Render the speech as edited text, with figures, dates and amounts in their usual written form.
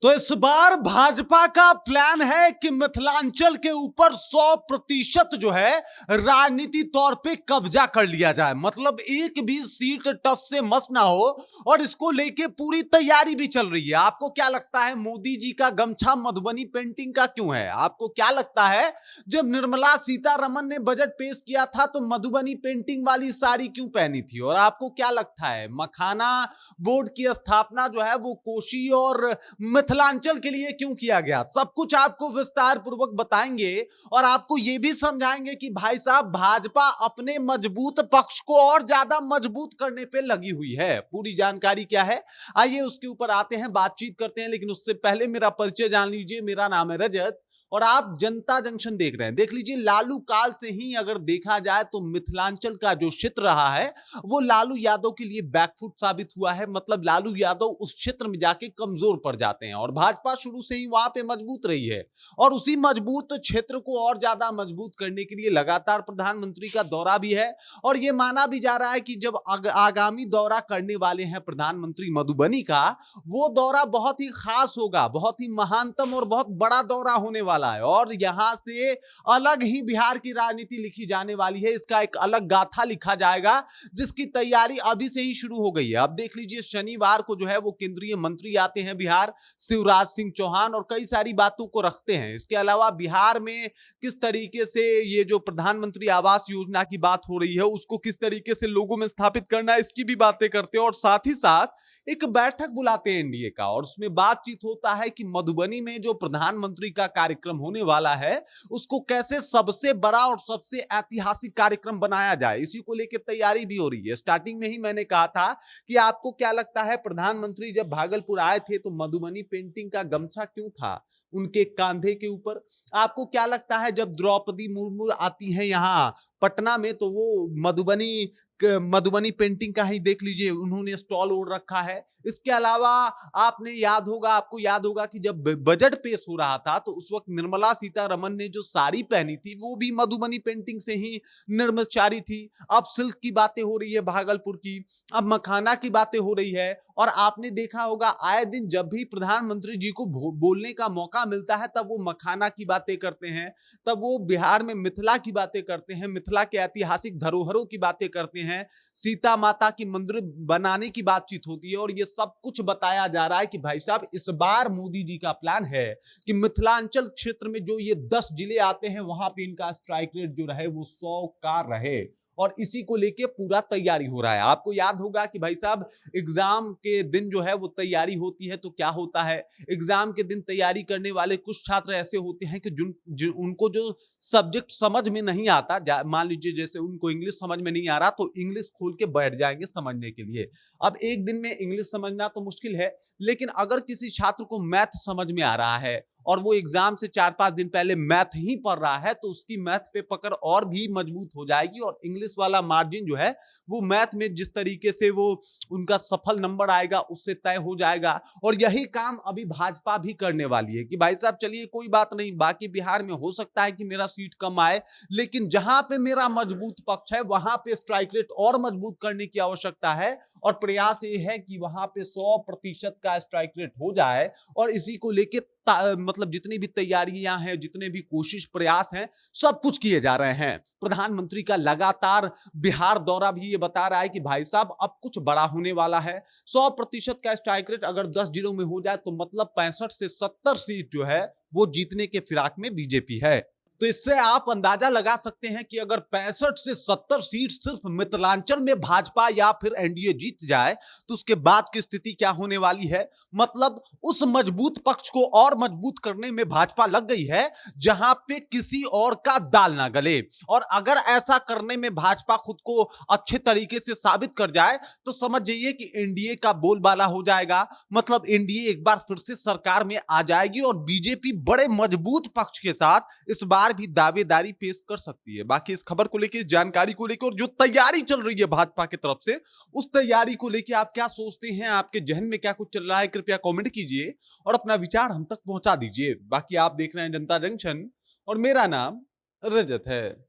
तो इस बार भाजपा का प्लान है कि मिथिलांचल के ऊपर 100% जो है राजनीति तौर पे कब्जा कर लिया जाए। मतलब एक भी सीट टस से मस ना हो और इसको लेके पूरी तैयारी भी चल रही है। आपको क्या लगता है मोदी जी का गमछा मधुबनी पेंटिंग का क्यों है? आपको क्या लगता है जब निर्मला सीतारमन ने बजट पेश किया था तो मधुबनी पेंटिंग वाली साड़ी क्यों पहनी थी? और आपको क्या लगता है मखाना बोर्ड की स्थापना जो है वो कोशी और मिथिलांचल के लिए क्यों किया गया? सब कुछ आपको विस्तार पूर्वक बताएंगे और आपको यह भी समझाएंगे कि भाई साहब भाजपा अपने मजबूत पक्ष को और ज्यादा मजबूत करने पे लगी हुई है। पूरी जानकारी क्या है आइए उसके ऊपर आते हैं, बातचीत करते हैं। लेकिन उससे पहले मेरा परिचय जान लीजिए। मेरा नाम है रजत और आप जनता जंक्शन देख रहे हैं। देख लीजिए लालू काल से ही अगर देखा जाए तो मिथिलांचल का जो क्षेत्र रहा है वो लालू यादव के लिए बैकफुट साबित हुआ है। मतलब लालू यादव उस क्षेत्र में जाके कमजोर पड़ जाते हैं और भाजपा शुरू से ही वहां पे मजबूत रही है और उसी मजबूत क्षेत्र को और ज्यादा मजबूत करने के लिए लगातार प्रधानमंत्री का दौरा भी है। और यह माना भी जा रहा है कि जब आगामी दौरा करने वाले हैं प्रधानमंत्री मधुबनी का, वो दौरा बहुत ही खास होगा, बहुत ही महानतम और बहुत बड़ा दौरा होने वाला है। और यहां से अलग ही बिहार की राजनीति लिखी जाने वाली है। इसका एक अलग गाथा लिखा जाएगा जिसकी तैयारी अभी से ही शुरू हो गई है। अब देख लीजिए शनिवार को जो है वो केंद्रीय मंत्री आते हैं बिहार, शिवराज सिंह चौहान, और कई सारी बातों को रखते हैं। इसके अलावा बिहार में किस तरीके से ये जो प्रधानमंत्री आवास योजना की बात हो रही है उसको किस तरीके से लोगों में स्थापित करना है इसकी भी बातें करते हैं। और साथ ही साथ एक बैठक बुलाते हैं एनडीए का और उसमें बातचीत होता है कि मधुबनी में जो प्रधानमंत्री का कार्यक्रम होने वाला है उसको कैसे सबसे बड़ा और सबसे ऐतिहासिक कार्यक्रम बनाया जाए, इसी को लेकर तैयारी भी हो रही है। स्टार्टिंग में ही मैंने कहा था कि आपको क्या लगता है प्रधानमंत्री जब भागलपुर आए थे तो मधुबनी पेंटिंग का गमछा क्यों था उनके कांधे के ऊपर? आपको क्या लगता है जब द्रौपदी मुर्मू आती हैं यहाँ पटना में तो वो मधुबनी पेंटिंग का ही देख लीजिए उन्होंने स्टॉल ओढ़ रखा है। इसके अलावा आपको याद होगा कि जब बजट पेश हो रहा था तो उस वक्त निर्मला सीतारमन ने जो साड़ी पहनी थी वो भी मधुबनी पेंटिंग से ही निर्मित साड़ी थी। अब सिल्क की बातें हो रही है भागलपुर की, अब मखाना की बातें हो रही है। और आपने देखा होगा आए दिन जब भी प्रधानमंत्री जी को बोलने का मौका मिलता है तब वो मखाना की बातें करते हैं, तब वो बिहार में मिथिला की बातें करते हैं, मिथिला के ऐतिहासिक धरोहरों की बातें करते हैं, सीता माता की मंदिर बनाने की बातचीत होती है। और ये सब कुछ बताया जा रहा है कि भाई साहब इस बार मोदी जी का प्लान है कि मिथिलांचल क्षेत्र में जो ये 10 जिले आते हैं वहां पे इनका स्ट्राइक रेट जो रहे वो 100 का रहे। और इसी को लेके पूरा तैयारी हो रहा है। आपको याद होगा कि भाई साहब एग्जाम के दिन जो है वो तैयारी होती है तो क्या होता है, एग्जाम के दिन तैयारी करने वाले कुछ छात्र ऐसे होते हैं कि उनको जो सब्जेक्ट समझ में नहीं आता, मान लीजिए जैसे उनको इंग्लिश समझ में नहीं आ रहा तो इंग्लिश खोल के बैठ जाएंगे समझने के लिए। अब एक दिन में इंग्लिश समझना तो मुश्किल है, लेकिन अगर किसी छात्र को मैथ समझ में आ रहा है और वो एग्जाम से 4-5 दिन पहले मैथ ही पढ़ रहा है तो उसकी मैथ पे पकड़ और भी मजबूत हो जाएगी और इंग्लिश वाला मार्जिन जो है वो मैथ में जिस तरीके से वो उनका सफल नंबर आएगा उससे तय हो जाएगा। और यही काम अभी भाजपा भी करने वाली है कि भाई साहब चलिए कोई बात नहीं, बाकी बिहार में हो सकता है कि मेरा सीट कम आए, लेकिन जहां पे मेरा मजबूत पक्ष है वहां पे स्ट्राइक रेट और मजबूत करने की आवश्यकता है। और प्रयास ये है कि वहां पे 100% का स्ट्राइक रेट हो जाए। और इसी को लेके मतलब जितनी भी तैयारियां हैं, जितने भी कोशिश प्रयास हैं, सब कुछ किए जा रहे हैं। प्रधानमंत्री का लगातार बिहार दौरा भी ये बता रहा है कि भाई साहब अब कुछ बड़ा होने वाला है। 100% का स्ट्राइक रेट अगर 10 जिलों में हो जाए तो मतलब 65 से 70 सीट जो है वो जीतने के फिराक में बीजेपी है। तो इससे आप अंदाजा लगा सकते हैं कि अगर 65 से 70 सीट सिर्फ मिथिलांचल में भाजपा या फिर एनडीए जीत जाए तो उसके बाद की स्थिति क्या होने वाली है। मतलब उस मजबूत पक्ष को और मजबूत करने में भाजपा लग गई है जहां पे किसी और का दाल ना गले। और अगर ऐसा करने में भाजपा खुद को अच्छे तरीके से साबित कर जाए तो समझ जाइए कि एनडीए का बोलबाला हो जाएगा। मतलब एनडीए एक बार फिर से सरकार में आ जाएगी और बीजेपी बड़े मजबूत पक्ष के साथ इस बार भी दावेदारी पेश कर सकती है। बाकी इस खबर को लेकर, इस जानकारी को लेकर और जो तैयारी चल रही है भाजपा की तरफ से उस तैयारी को लेकर आप क्या सोचते हैं, आपके जहन में क्या कुछ चल रहा है, कृपया कमेंट कीजिए और अपना विचार हम तक पहुंचा दीजिए। बाकी आप देख रहे हैं जनता जंक्शन और मेरा नाम रजत है।